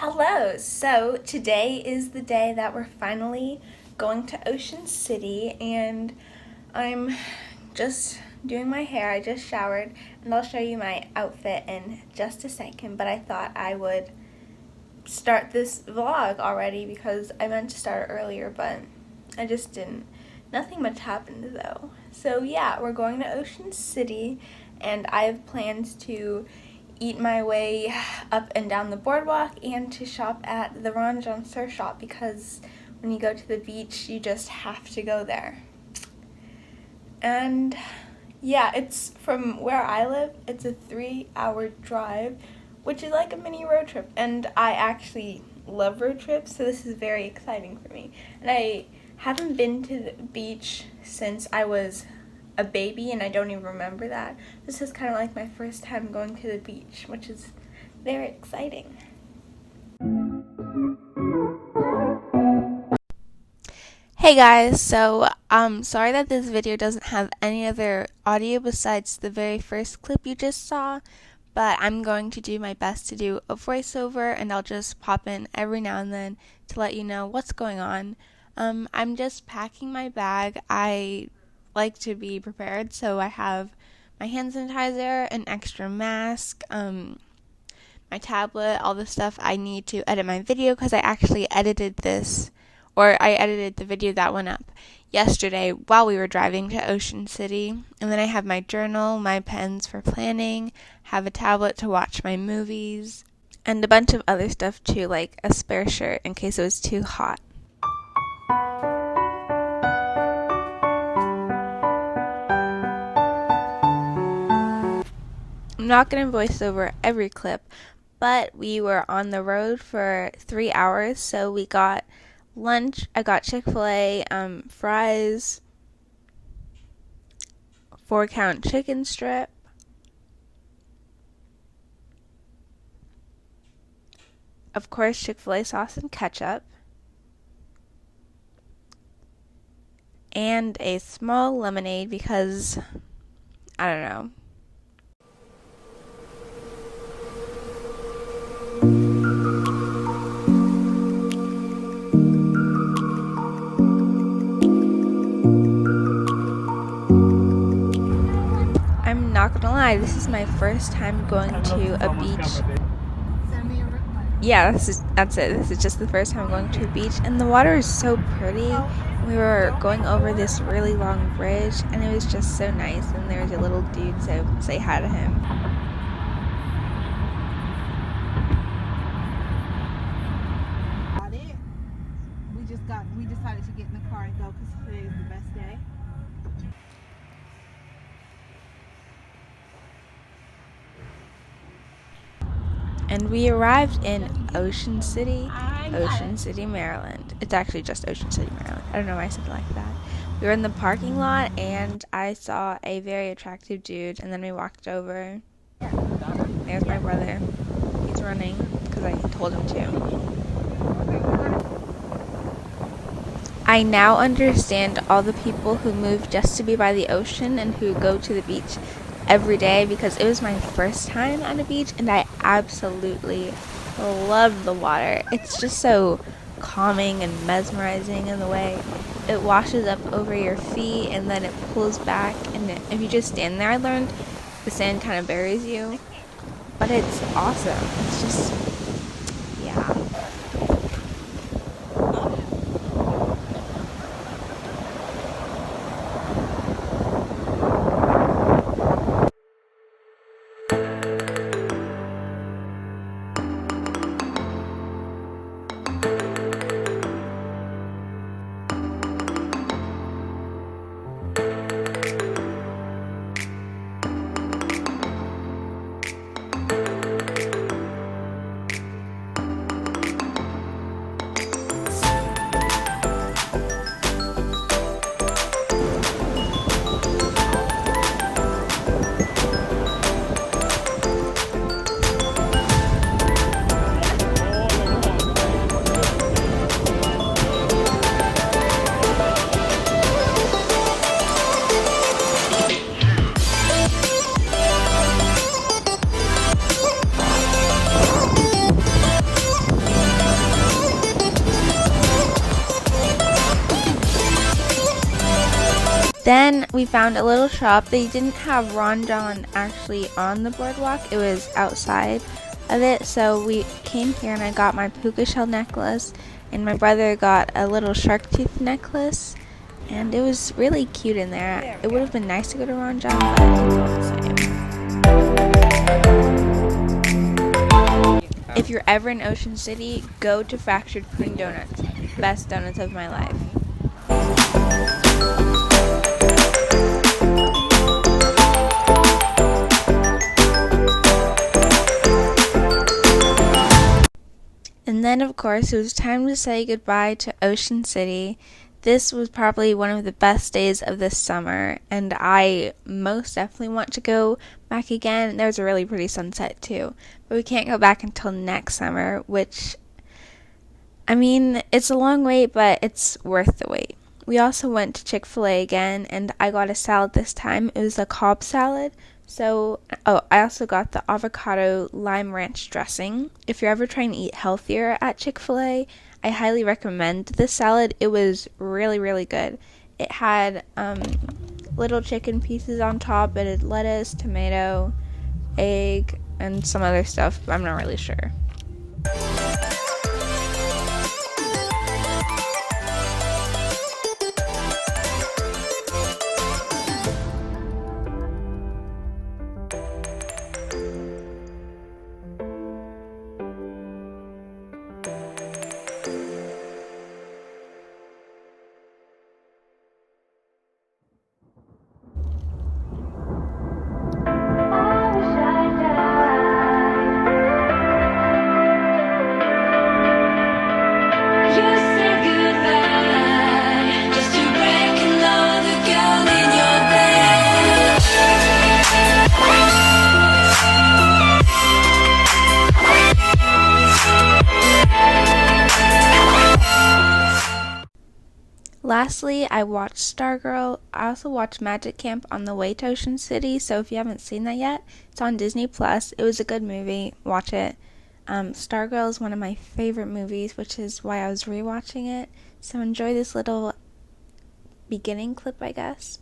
Hello! So today is the day that we're finally going to Ocean City, and I'm just doing my hair. I just showered, and I'll show you my outfit in just a second, but I thought I would start this vlog already because I meant to start earlier, but I just didn't. Nothing much happened though. So yeah, we're going to Ocean City, and I have plans to eat my way up and down the boardwalk and to shop at the Ron John Surf Shop because when you go to the beach, you just have to go there. And yeah, it's from where I live, it's a 3-hour drive, which is like a mini road trip. And I actually love road trips, so this is very exciting for me. And I haven't been to the beach since I was a baby, and I don't even remember that. This is kind of like my first time going to the beach, which is very exciting. Hey guys, so sorry that this video doesn't have any other audio besides the very first clip you just saw, but I'm going to do my best to do a voiceover, and I'll just pop in every now and then to let you know what's going on. I'm just packing my bag. I like to be prepared, so I have my hand sanitizer, an extra mask, my tablet, all the stuff I need to edit my video because I actually edited the video that went up yesterday while we were driving to Ocean City. And then I have my journal, my pens for planning, have a tablet to watch my movies, and a bunch of other stuff too, like a spare shirt in case it was too hot. I'm not going to voice over every clip, but we were on the road for 3 hours, so we got lunch. I got Chick-fil-A, fries, 4-count chicken strip, of course Chick-fil-A sauce and ketchup, and a small lemonade because, I don't know. I'm not gonna lie, this is my first time going to a beach. Yeah, that's it. This is just the first time going to a beach, and the water is so pretty. We were going over this really long bridge, and it was just so nice, and there was a little dude, so say hi to him. We decided to get in the car and go because today is the best day. And we arrived in Ocean City, Maryland. It's actually just Ocean City, Maryland. I don't know why I said it like that. We were in the parking lot, and I saw a very attractive dude, and then we walked over. There's my brother. He's running because I told him to. I now understand all the people who move just to be by the ocean and who go to the beach every day, because it was my first time at a beach and I absolutely love the water. It's just so calming and mesmerizing in the way it washes up over your feet and then it pulls back, and if you just stand there, I learned the sand kind of buries you, but it's awesome. It's just, yeah. Then we found a little shop. They didn't have Ron John actually on the boardwalk. It was outside of it. So we came here and I got my puka shell necklace, and my brother got a little shark tooth necklace, and it was really cute in there. It would have been nice to go to Ron John, but it's all the same. If you're ever in Ocean City, go to Fractured Cream Donuts. Best donuts of my life. And then, of course, it was time to say goodbye to Ocean City. This was probably one of the best days of this summer, and I most definitely want to go back again. There's a really pretty sunset, too. But we can't go back until next summer, which, I mean, it's a long wait, but it's worth the wait. We also went to Chick-fil-A again, and I got a salad this time. It was a Cobb salad. So, I also got the avocado lime ranch dressing. If you're ever trying to eat healthier at Chick-fil-A, I highly recommend this salad. It was really, really good. It had little chicken pieces on top. It had lettuce, tomato, egg, and some other stuff, but I'm not really sure. Lastly, I watched Stargirl. I also watched Magic Camp on the way to Ocean City, so if you haven't seen that yet, it's on Disney Plus. It was a good movie. Watch it. Stargirl is one of my favorite movies, which is why I was rewatching it. So enjoy this little beginning clip, I guess.